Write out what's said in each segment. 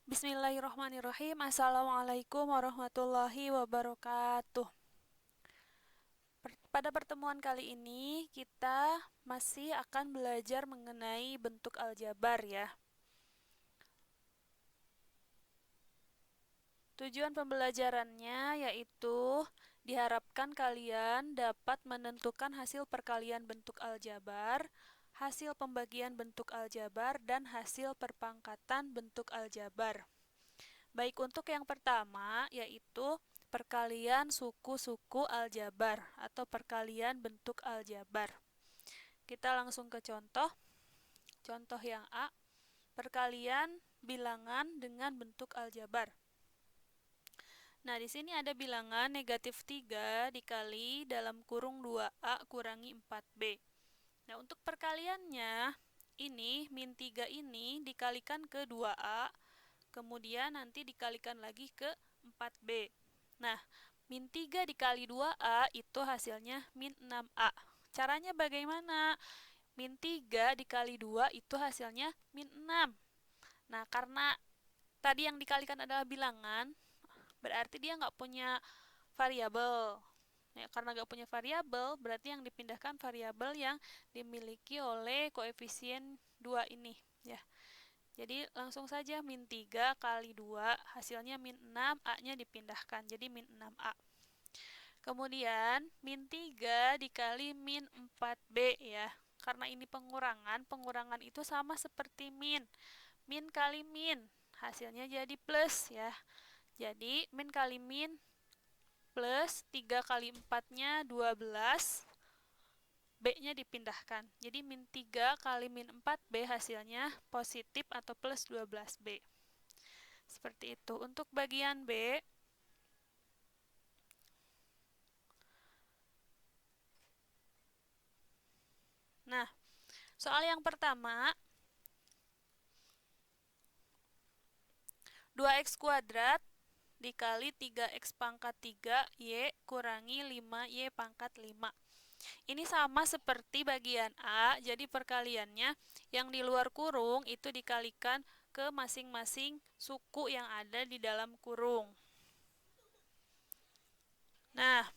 Bismillahirrahmanirrahim. Assalamualaikum warahmatullahi wabarakatuh. Pada pertemuan kali ini kita masih akan belajar mengenai bentuk aljabar ya. Tujuan pembelajarannya yaitu diharapkan kalian dapat menentukan hasil perkalian bentuk aljabar, hasil pembagian bentuk aljabar, dan hasil perpangkatan bentuk aljabar. Baik, untuk yang pertama yaitu perkalian suku-suku aljabar atau perkalian bentuk aljabar. Kita langsung ke contoh. Contoh yang A, perkalian bilangan dengan bentuk aljabar. Nah, di sini ada bilangan negatif 3 dikali dalam kurung 2A kurangi 4B. Nah, untuk perkaliannya, ini min 3 ini dikalikan ke 2A, kemudian nanti dikalikan lagi ke 4B. Nah, min 3 dikali 2A itu hasilnya min 6A. Caranya bagaimana? Min 3 dikali 2 itu hasilnya min 6. Nah, karena tadi yang dikalikan adalah bilangan, berarti dia nggak punya variabel. Ya, karena nggak punya variabel, berarti yang dipindahkan variabel yang dimiliki oleh koefisien 2 ini. Ya. Jadi langsung saja min 3 kali 2 hasilnya min 6, A-nya dipindahkan. Jadi min 6A. Kemudian min 3 dikali min 4B ya. Karena ini pengurangan, pengurangan itu sama seperti min. Min kali min, hasilnya jadi plus ya. Jadi min kali min plus 3 kali 4-nya 12. B-nya dipindahkan. Jadi min 3 kali min 4B hasilnya positif atau plus 12B. Seperti itu. Untuk bagian B, nah, soal yang pertama, 2x kuadrat dikali 3x pangkat 3y kurangi 5y pangkat 5. Ini sama seperti bagian A, jadi perkaliannya yang di luar kurung itu dikalikan ke masing-masing suku yang ada di dalam kurung. Nah,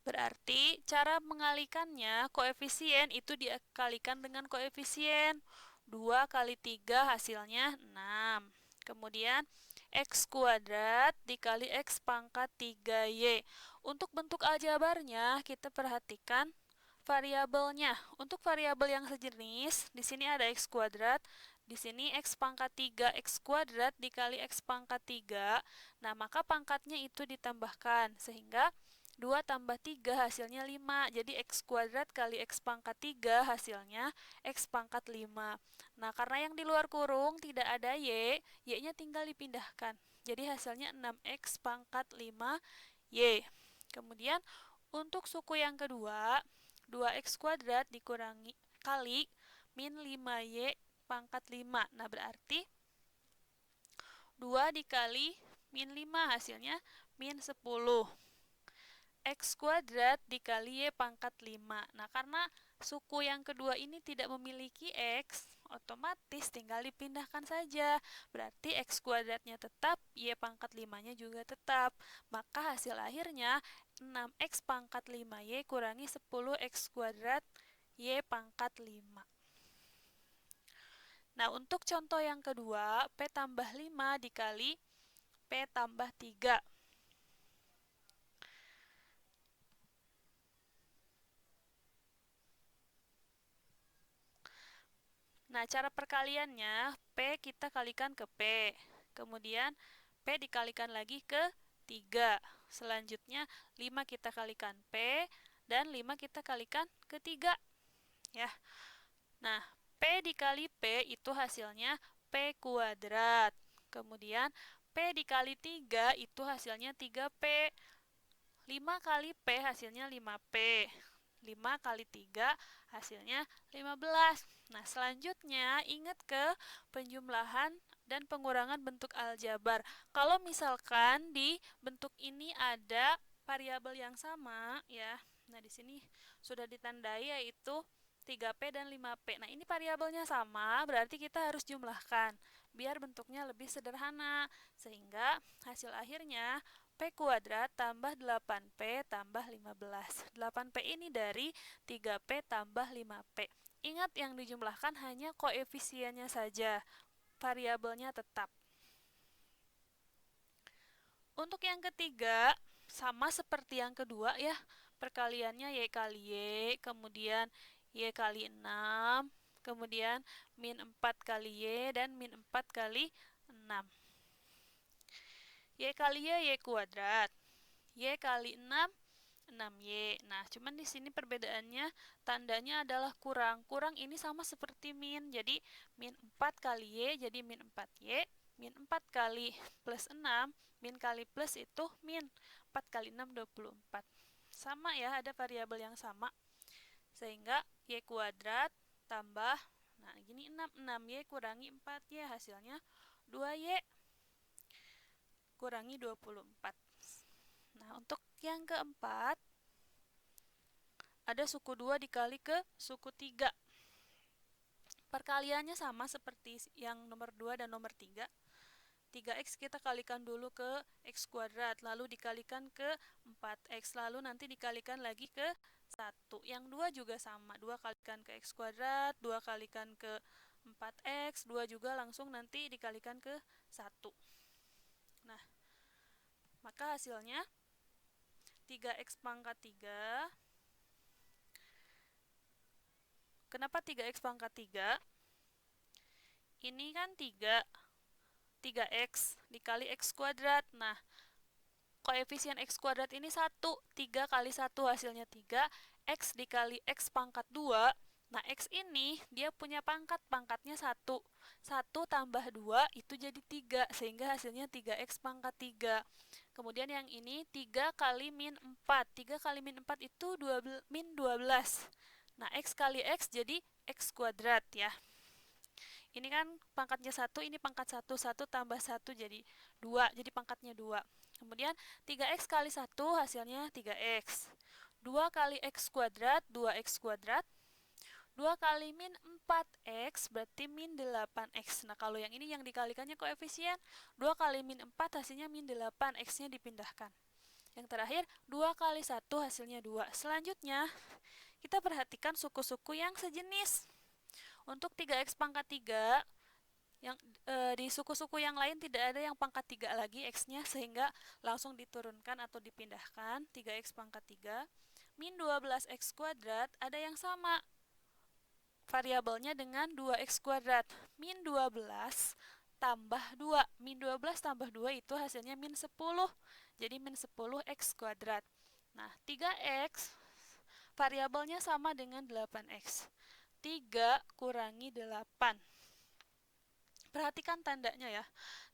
berarti cara mengalikannya, koefisien itu dikalikan dengan koefisien 2 kali 3 hasilnya 6. Kemudian x kuadrat dikali x pangkat 3y. Untuk bentuk aljabarnya kita perhatikan variabelnya. Untuk variabel yang sejenis, di sini ada x kuadrat, di sini x pangkat 3 x kuadrat dikali x pangkat 3. Nah, maka pangkatnya itu ditambahkan sehingga 2 tambah 3 hasilnya 5. Jadi x kuadrat kali x pangkat 3 hasilnya x pangkat 5. Nah, karena yang di luar kurung tidak ada y, y-nya tinggal dipindahkan. Jadi hasilnya 6x pangkat 5y. Kemudian untuk suku yang kedua, 2x kuadrat dikurangi kali min 5y pangkat 5. Nah, berarti 2 dikali min 5 hasilnya min 10. X kuadrat dikali y pangkat 5. Nah, karena suku yang kedua ini tidak memiliki x, otomatis tinggal dipindahkan saja. Berarti x kuadratnya tetap, y pangkat 5-nya juga tetap. Maka hasil akhirnya 6x pangkat 5y kurangi 10x kuadrat y pangkat 5. Nah, untuk contoh yang kedua, P tambah 5 dikali P tambah 3. Nah, cara perkaliannya, P kita kalikan ke P. Kemudian, P dikalikan lagi ke 3. Selanjutnya, 5 kita kalikan P, dan 5 kita kalikan ke 3. Ya. Nah, P dikali P itu hasilnya P kuadrat. Kemudian, P dikali 3 itu hasilnya 3P. 5 kali P hasilnya 5P. 5 kali 3 hasilnya 15. Nah, selanjutnya ingat ke penjumlahan dan pengurangan bentuk aljabar. Kalau misalkan di bentuk ini ada variabel yang sama ya. Nah, di sini sudah ditandai yaitu 3P dan 5P. Nah, ini variabelnya sama, berarti kita harus jumlahkan biar bentuknya lebih sederhana. Sehingga hasil akhirnya P kuadrat tambah 8P tambah 15. 8P ini dari 3P tambah 5P. Ingat, yang dijumlahkan hanya koefisiennya saja, variabelnya tetap. Untuk yang ketiga, sama seperti yang kedua ya, perkaliannya Y kali Y, kemudian Y kali 6, kemudian min 4 kali Y, dan min 4 kali 6. Y kali Y, Y kuadrat. Y kali 6, 6Y. Nah, cuman di sini perbedaannya, tandanya adalah kurang. Kurang ini sama seperti min, jadi min 4 kali Y, jadi min 4Y. Min 4 kali plus 6, min kali plus itu min 4 kali 6, 24. Sama ya, ada variabel yang sama. Sehingga Y kuadrat tambah, nah gini 6, 6Y kurangi 4Y, hasilnya 2Y kurangi 24. Nah, untuk yang keempat, ada suku 2 dikali ke suku 3. Perkaliannya sama seperti yang nomor 2 dan nomor 3. 3x kita kalikan dulu ke x kuadrat, lalu dikalikan ke 4x, lalu nanti dikalikan lagi ke 1. Yang 2 juga sama, 2 kalikan ke x kuadrat, 2 kalikan ke 4x, 2 juga langsung nanti dikalikan ke 1. Nah, maka hasilnya 3x pangkat 3. Kenapa 3x pangkat 3? Ini kan 3x dikali x kuadrat. Nah, koefisien x kuadrat ini 1. 3 kali 1 hasilnya 3. X dikali x pangkat 2. Nah, x ini dia punya pangkat, pangkatnya 1. 1 tambah 2 itu jadi 3, sehingga hasilnya 3x pangkat 3. Kemudian yang ini 3 kali min 4. 3 kali min 4 itu min 12. Nah, x kali x jadi x kuadrat ya. Ini kan pangkatnya 1, ini pangkat 1. 1 tambah 1 jadi 2, jadi pangkatnya 2. Kemudian 3x kali 1 hasilnya 3x. 2 kali x kuadrat, 2x kuadrat. 2 kali min 4x berarti min 8x. Nah, kalau yang ini yang dikalikannya koefisien. 2 kali min 4 hasilnya min 8, x-nya dipindahkan. Yang terakhir, 2 kali 1 hasilnya 2. Selanjutnya, kita perhatikan suku-suku yang sejenis. Untuk 3x pangkat 3, yang di suku-suku yang lain tidak ada yang pangkat 3 lagi x-nya, sehingga langsung diturunkan atau dipindahkan. 3x pangkat 3 min 12x kuadrat ada yang sama variabelnya dengan 2x kuadrat. Min 12 tambah 2. Min 12 tambah 2 itu hasilnya min 10. Jadi min 10x kuadrat. Nah, 3x variabelnya sama dengan 8x. 3 kurangi 8. Perhatikan tandanya ya.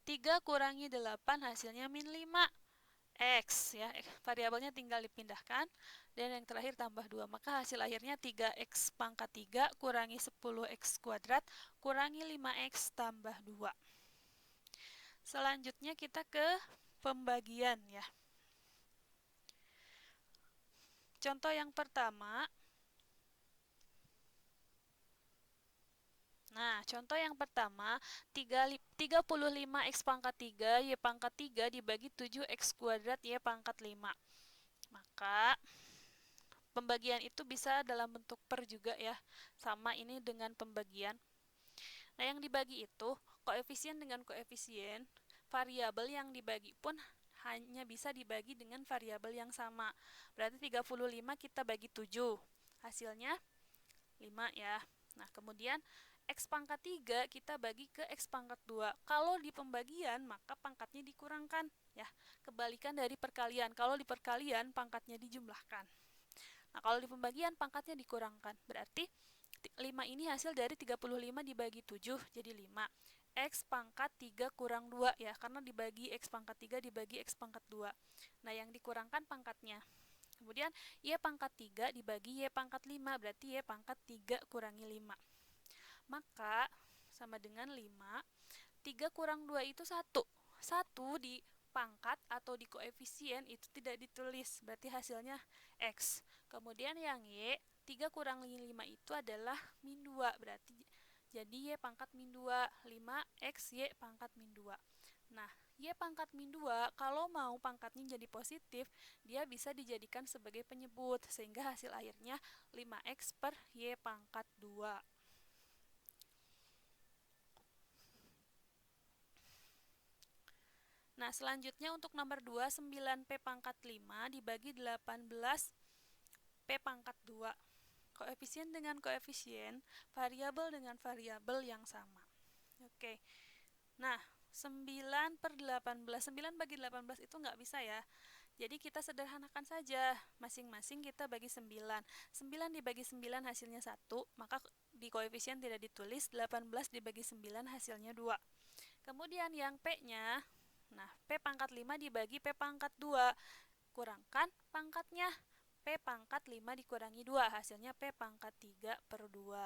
3 kurangi 8 hasilnya min 5x ya. Variabelnya tinggal dipindahkan. Dan yang terakhir tambah 2. Maka hasil akhirnya 3x pangkat 3 kurangi 10x kuadrat kurangi 5x tambah 2. Selanjutnya kita ke pembagian ya. Contoh yang pertama. Nah, contoh yang pertama, 35x pangkat 3, y pangkat 3 dibagi 7x kuadrat, y pangkat 5. Maka, pembagian itu bisa dalam bentuk per juga ya. Sama ini dengan pembagian. Nah, yang dibagi itu, koefisien dengan koefisien, variabel yang dibagi pun hanya bisa dibagi dengan variabel yang sama. Berarti 35 kita bagi 7. Hasilnya 5 ya. Nah, kemudian x pangkat 3 kita bagi ke x pangkat 2. Kalau di pembagian, maka pangkatnya dikurangkan. Ya, kebalikan dari perkalian. Kalau di perkalian, pangkatnya dijumlahkan. Nah, kalau di pembagian, pangkatnya dikurangkan. Berarti 5 ini hasil dari 35 dibagi 7, jadi 5. X pangkat 3 kurang 2 ya, karena dibagi x pangkat 3 dibagi x pangkat 2. Nah, yang dikurangkan pangkatnya. Kemudian, y pangkat 3 dibagi y pangkat 5, berarti y pangkat 3 kurangi 5. Maka, sama dengan 5, 3 kurang 2 itu 1. 1 di pangkat atau di koefisien itu tidak ditulis, berarti hasilnya x. Kemudian yang y, 3 kurang 5 itu adalah min 2, berarti jadi Y pangkat min 2, 5X Y pangkat min 2. Nah, Y pangkat min 2, kalau mau pangkatnya jadi positif, dia bisa dijadikan sebagai penyebut, sehingga hasil akhirnya 5X per Y pangkat 2. Nah, selanjutnya untuk nomor 2, 9P pangkat 5 dibagi 18P pangkat 2. Koefisien dengan koefisien, variabel dengan variabel yang sama. Oke. Nah, 9 per 18, 9 bagi 18 itu nggak bisa ya. Jadi kita sederhanakan saja, masing-masing kita bagi 9. 9 dibagi 9 hasilnya 1, maka di koefisien tidak ditulis, 18 dibagi 9 hasilnya 2. Kemudian yang P-nya, nah P pangkat 5 dibagi P pangkat 2, kurangkan pangkatnya, P pangkat 5 dikurangi 2, hasilnya P pangkat 3 per 2.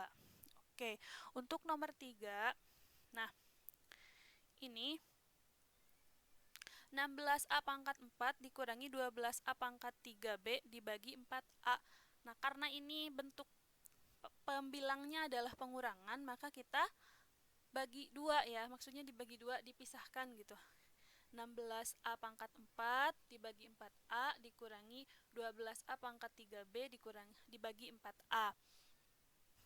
Oke, untuk nomor 3, nah ini 16A pangkat 4 dikurangi 12A pangkat 3B dibagi 4A. Nah, karena ini bentuk pembilangnya adalah pengurangan, maka kita bagi 2 ya, maksudnya dibagi 2, dipisahkan gitu. 16A pangkat 4 dibagi 4A dikurangi 12A pangkat 3B dibagi 4A.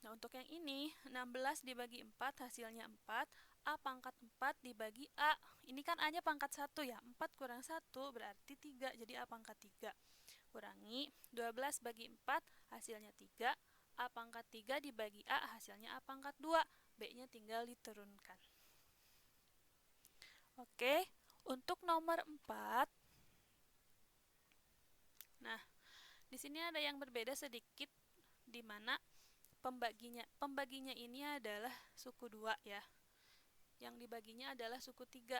Nah, untuk yang ini, 16 dibagi 4 hasilnya 4, A pangkat 4 dibagi A. Ini kan A-nya pangkat 1 ya, 4 kurang 1 berarti 3, jadi A pangkat 3. Kurangi 12 bagi 4 hasilnya 3, A pangkat 3 dibagi A hasilnya A pangkat 2, B-nya tinggal diturunkan. Oke, untuk nomor 4, nah, di sini ada yang berbeda sedikit, di mana pembaginya ini adalah suku 2 ya. Yang dibaginya adalah suku 3.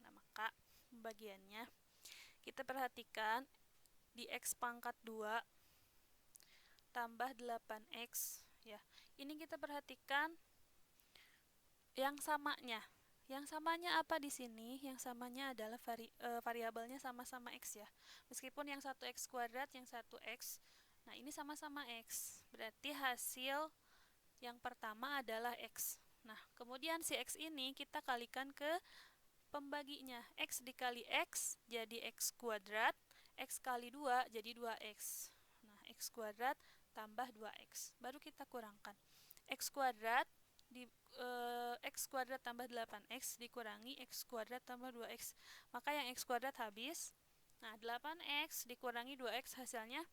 Nah, maka pembagiannya kita perhatikan di X pangkat 2 tambah 8X ya. Ini kita perhatikan yang samanya. Yang samanya apa di sini? Yang samanya adalah variabelnya sama-sama X ya. Meskipun yang satu X kuadrat, yang satu X. Nah, ini sama-sama X. Berarti hasil yang pertama adalah X. Nah, kemudian si X ini kita kalikan ke pembaginya. X dikali X jadi X kuadrat. X kali 2 jadi 2X. Nah, X kuadrat tambah 2X. Baru kita kurangkan. X kuadrat X kuadrat tambah 8X dikurangi X kuadrat tambah 2X. Maka yang X kuadrat habis. Nah, 8X dikurangi 2X hasilnya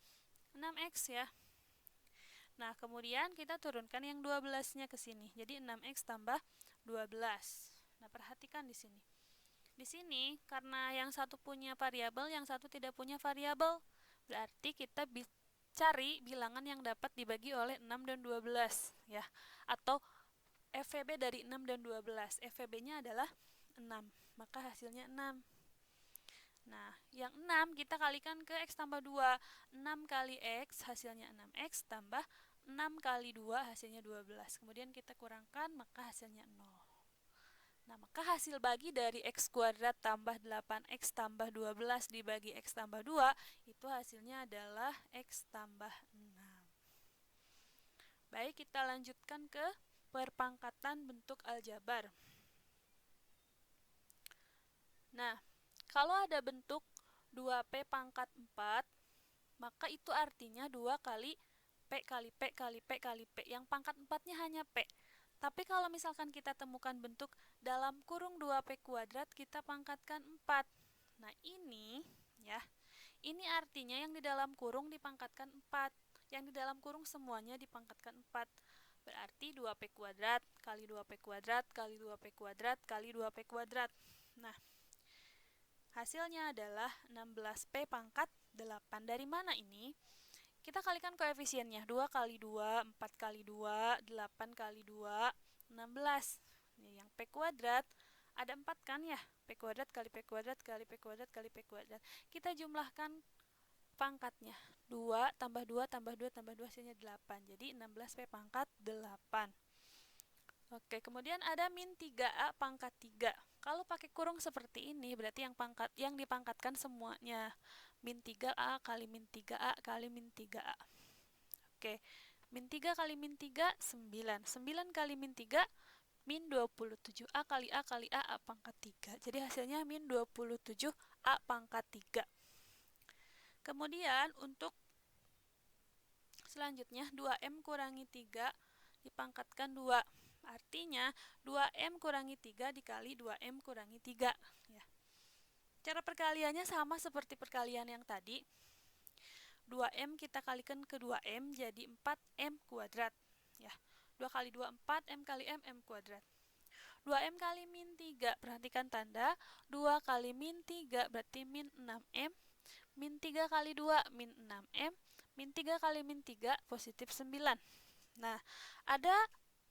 6X ya. Nah, kemudian kita turunkan yang 12-nya ke sini. Jadi 6X tambah 12. Nah, perhatikan di sini. Di sini, karena yang satu punya variabel, yang satu tidak punya variabel, berarti kita cari bilangan yang dapat dibagi oleh 6 dan 12. Ya. Atau FVB dari 6 dan 12. FVB-nya adalah 6. Maka hasilnya 6. Nah, yang 6 kita kalikan ke X tambah 2. 6 kali X hasilnya 6X tambah 6 kali 2 hasilnya 12. Kemudian kita kurangkan, maka hasilnya 0. Nah, maka hasil bagi dari X kuadrat tambah 8X tambah 12 dibagi X tambah 2, itu hasilnya adalah X tambah 6. Baik, kita lanjutkan ke perpangkatan bentuk aljabar. Nah, kalau ada bentuk 2P pangkat 4, maka itu artinya 2 kali P kali P kali P kali P. Yang pangkat 4-nya hanya P. Tapi kalau misalkan kita temukan bentuk dalam kurung 2P kuadrat, kita pangkatkan 4. Nah, ini ya. Ini artinya yang di dalam kurung dipangkatkan 4. Yang di dalam kurung semuanya dipangkatkan 4. Berarti 2P kuadrat kali 2P kuadrat kali 2P kuadrat kali 2P kuadrat. Nah, hasilnya adalah 16P pangkat 8. Dari mana ini? Kita kalikan koefisiennya. 2 kali 2, 4 kali 2, 8 kali 2, 16. Yang P kuadrat, ada 4 kan ya? P kuadrat kali P kuadrat kali P kuadrat kali P kuadrat. Kita jumlahkan pangkatnya. 2 tambah 2 tambah 2 tambah 2 hasilnya 8. Jadi 16P pangkat 8. Oke, kemudian ada min 3A pangkat 3. Kalau pakai kurung seperti ini, berarti yang dipangkatkan semuanya. Min 3A kali min 3A kali min 3A. Oke, Min 3 kali min 3, 9. 9 kali min 3, min 27. A kali A kali A pangkat 3. Jadi hasilnya min 27 A pangkat 3. Kemudian untuk selanjutnya 2M kurangi 3 dipangkatkan 2. Artinya 2M kurangi 3 dikali 2M kurangi 3. Ya. Cara perkaliannya sama seperti perkalian yang tadi. 2M kita kalikan ke 2M jadi 4M kuadrat. Ya. 2 kali 2, 4M kali M kuadrat. 2M kali min 3, perhatikan tanda. 2 kali min 3 berarti min 6M. Min 3 kali 2, min 6M. Min 3 kali min 3, positif 9. Nah, ada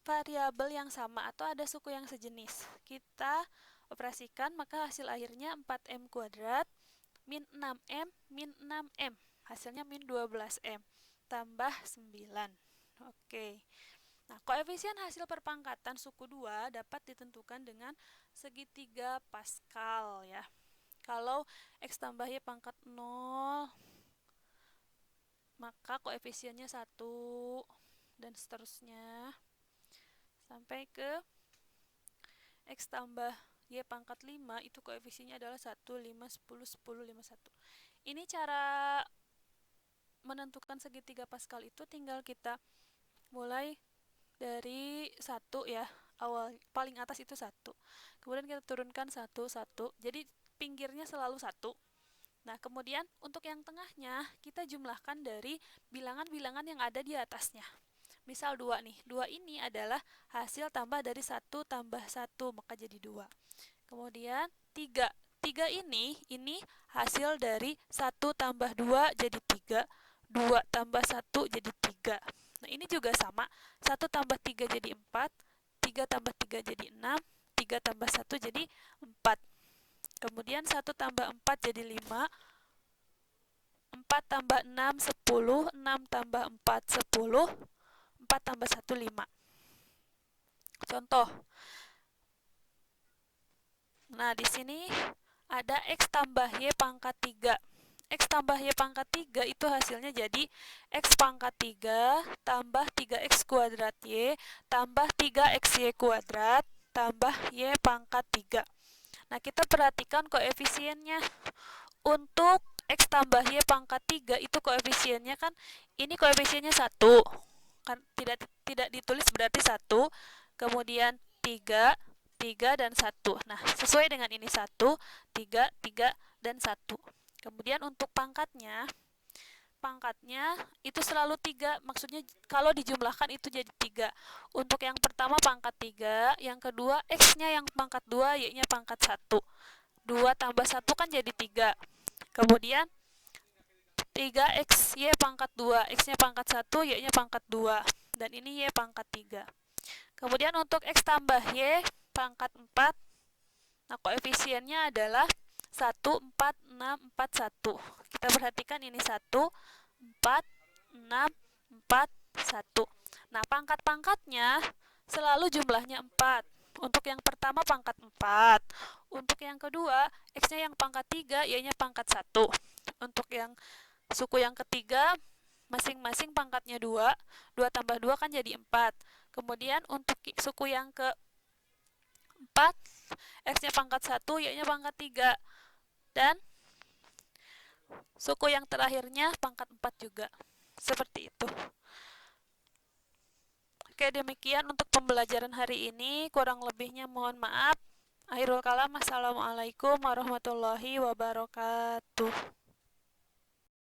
variabel yang sama atau ada suku yang sejenis. Kita operasikan, maka hasil akhirnya 4M kuadrat min 6M min 6M. Hasilnya min 12M tambah 9. Oke. Nah, koefisien hasil perpangkatan suku 2 dapat ditentukan dengan segitiga Pascal ya. Kalau X tambah Y pangkat 0, maka koefisiennya 1 dan seterusnya sampai ke X tambah Y pangkat 5 itu koefisiennya adalah 1, 5, 10, 10, 5, 1. Ini cara menentukan segitiga Pascal itu tinggal kita mulai dari 1 ya. Awal paling atas itu 1. Kemudian kita turunkan 1, 1. Jadi pinggirnya selalu 1. Nah, kemudian untuk yang tengahnya kita jumlahkan dari bilangan-bilangan yang ada di atasnya. Misal 2 nih. 2 ini adalah hasil tambah dari 1 tambah 1, maka jadi 2. Kemudian 3. 3 ini hasil dari 1 tambah 2 jadi 3. 2 tambah 1 jadi 3. Nah, ini juga sama. 1 tambah 3 jadi 4. 3 tambah 3 jadi 6. 3 tambah 1 jadi 4. Kemudian 1 tambah 4 jadi 5. 4 tambah 6, 10. 6 tambah 4, 10. 4 tambah 1, 5. Contoh. Nah, di sini ada X tambah Y pangkat 3. X tambah Y pangkat 3 itu hasilnya jadi X pangkat 3 tambah 3X kuadrat Y tambah 3XY kuadrat tambah Y pangkat 3. Nah, kita perhatikan koefisiennya. Untuk X tambah Y pangkat 3 itu koefisiennya kan, ini koefisiennya 1. Kan tidak ditulis berarti 1. Kemudian 3, 3 dan 1. Nah, sesuai dengan ini 1, 3, 3 dan 1. Kemudian untuk pangkatnya itu selalu 3, maksudnya kalau dijumlahkan itu jadi 3. Untuk yang pertama pangkat 3, yang kedua X-nya yang pangkat 2, Y-nya pangkat 1. 2 tambah 1 kan jadi 3. Kemudian 3X Y pangkat 2, X-nya pangkat 1, Y-nya pangkat 2. Dan ini Y pangkat 3. Kemudian untuk X tambah Y pangkat 4, nah koefisiennya adalah 1, 4, 6, 4, 1. Kita perhatikan ini 1, 4, 6, 4, 1. Nah, pangkat-pangkatnya selalu jumlahnya 4. Untuk yang pertama pangkat 4. Untuk yang kedua, X-nya yang pangkat 3, Y-nya pangkat 1. Untuk yang suku yang ketiga, masing-masing pangkatnya 2. 2 tambah 2 kan jadi 4. Kemudian untuk suku yang ke-4, X-nya pangkat 1, Y-nya pangkat 3. Dan suku yang terakhirnya pangkat 4 juga. Seperti itu. Oke, demikian untuk pembelajaran hari ini. Kurang lebihnya mohon maaf. Akhirul kalam, assalamualaikum warahmatullahi wabarakatuh.